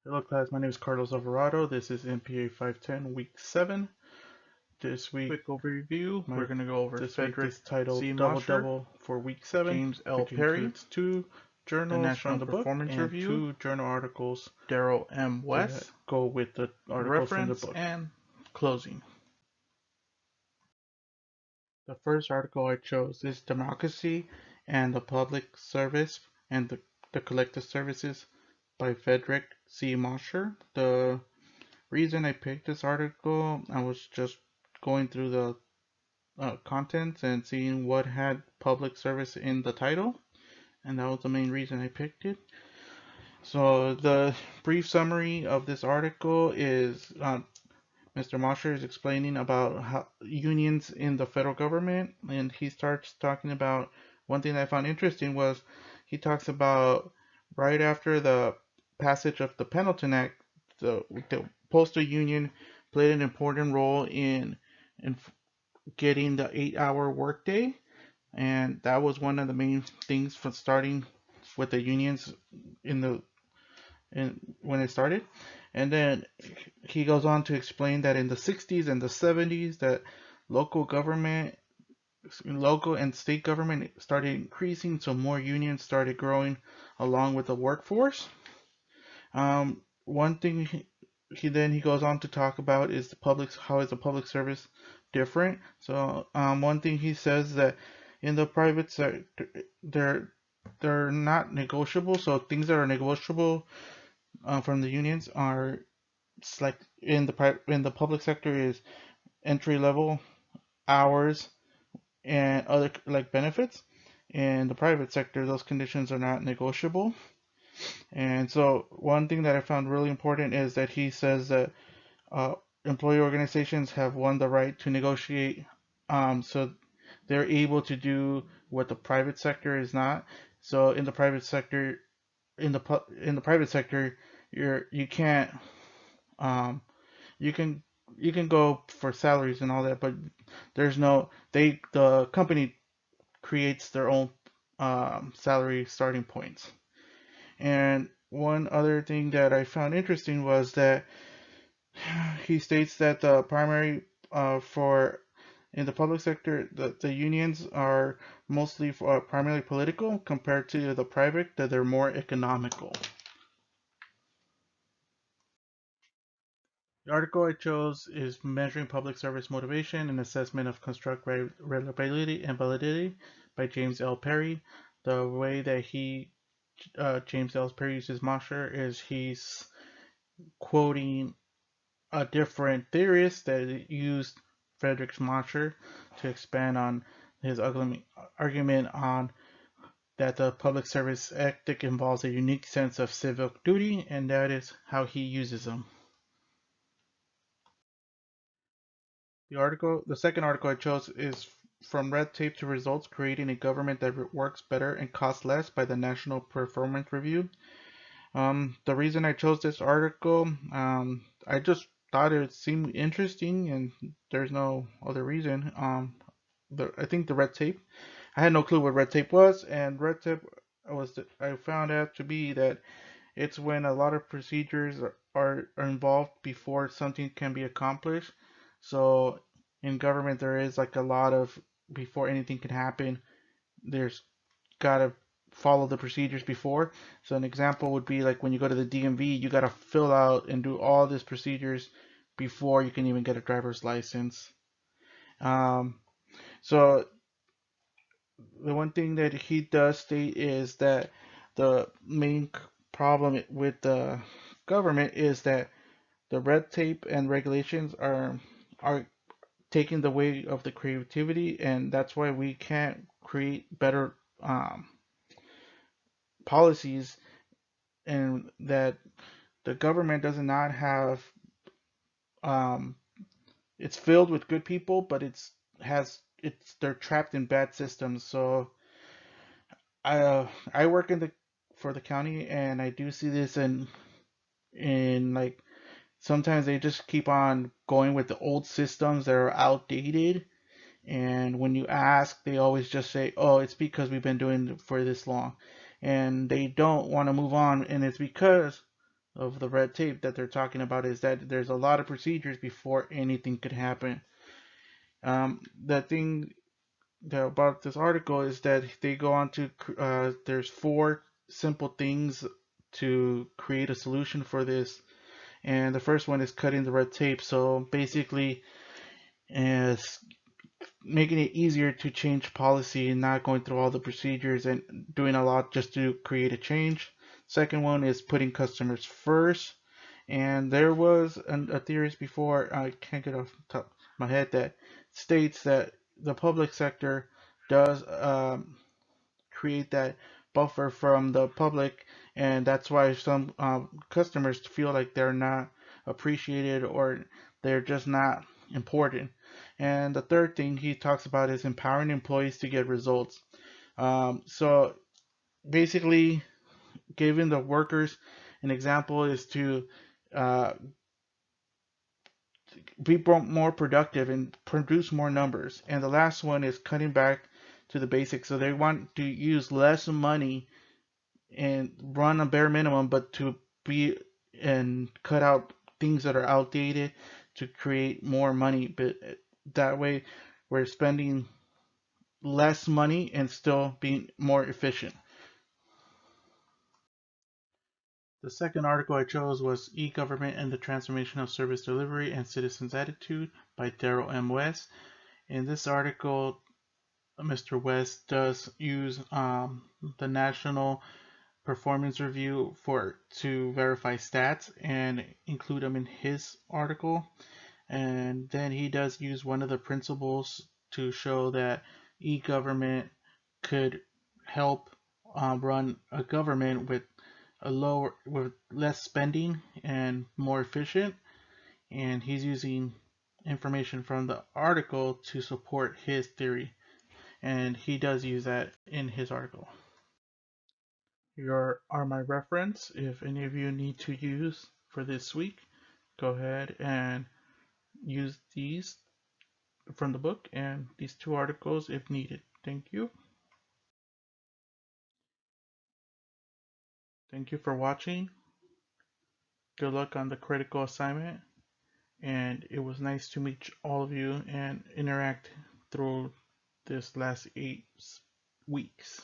Hello class, my name is Carlos Alvarado. This is NPA 510 week 7. This week, quick overview. We're going to go over this Frederick week is titled C. Double Double for week 7. James L. Perry, two journals from the performance book, review, and 2 journal articles. Daryl M. West go with the articles from the book. And closing. The first article I chose is Democracy and the Public Service and the Collective Services by Frederick C. Mosher. The reason I picked this article, I was just going through the contents and seeing what had public service in the title, and that was the main reason I picked it. So the brief summary of this article is Mr. Mosher is explaining about how unions in the federal government, and he starts talking about one thing that I found interesting was he talks about right after the passage of the Pendleton Act, the postal union played an important role in getting the 8-hour workday, and that was one of the main things for starting with the unions in the when it started. And then he goes on to explain that in the 60s and the 70s that local government, local and state government started increasing, so more unions started growing along with the workforce. One thing he goes on to talk about is how is the public service different. So one thing he says that in the private sector they're not negotiable. So things that are negotiable from the unions are like in the public sector is entry level hours and other like benefits. In the private sector, those conditions are not negotiable. And so one thing that I found really important is that he says that employee organizations have won the right to negotiate, so they're able to do what the private sector is not. So in the private sector, in the private sector, you can't um, you can you can go for salaries and all that, but there's no the company creates their own salary starting points. And one other thing that I found interesting was that he states that the primary for in the public sector, the unions are mostly primarily political compared to the private, that they're more economical. The article I chose is Measuring Public Service Motivation and Assessment of Construct Reliability and Validity by James L. Perry. The way that James L. Perry uses Mosher is he's quoting a different theorist that used Friedrich Mosher to expand on his argument on that the public service ethic involves a unique sense of civic duty, and that is how he uses them. The second article I chose is From Red Tape to Results, Creating a Government That Works Better and Costs Less by the National Performance Review. The reason I chose this article, I just thought it seemed interesting, and there's no other reason. I think the red tape. I had no clue what red tape was, and red tape I found out to be that it's when a lot of procedures are involved before something can be accomplished. So in government, there is like a lot of before anything can happen. There's gotta follow the procedures before. So an example would be like when you go to the DMV, you gotta fill out and do all these procedures before you can even get a driver's license. Um, so the one thing that he does state is that the main problem with the government is that the red tape and regulations are taking the way of the creativity, and that's why we can't create better policies, and that the government does not have um, it's filled with good people, but they're trapped in bad systems. So I work for the county, and I do see this in like sometimes they just keep on going with the old systems that are outdated. And when you ask, they always just say, "Oh, it's because we've been doing it for this long," and they don't want to move on. And it's because of the red tape that they're talking about is that there's a lot of procedures before anything could happen. The thing about this article is that they go on to there's four simple things to create a solution for this, and the first one is cutting the red tape. So basically, is making it easier to change policy and not going through all the procedures and doing a lot just to create a change. Second one is putting customers first. And there was a theory before, I can't get off the top of my head, that states that the public sector does create that buffer from the public, and that's why some customers feel like they're not appreciated or they're just not important. And the third thing he talks about is empowering employees to get results. So basically, giving the workers an example is to uh, be more productive and produce more numbers. And the last one is cutting back to the basics. So they want to use less money and run a bare minimum, but to be and cut out things that are outdated to create more money. But that way, we're spending less money and still being more efficient. The second article I chose was E-Government and the Transformation of Service Delivery and Citizens' Attitude by Daryl M. West. In this article, Mr. West does use the National Performance Review for to verify stats and include them in his article. And then he does use one of the principles to show that e-government could help run a government with with less spending and more efficient. And he's using information from the article to support his theory, and he does use that in his article. Here are my reference. If any of you need to use for this week, go ahead and use these from the book and these two articles if needed. Thank you. Thank you for watching. Good luck on the critical assignment. And it was nice to meet all of you and interact through this last 8 weeks.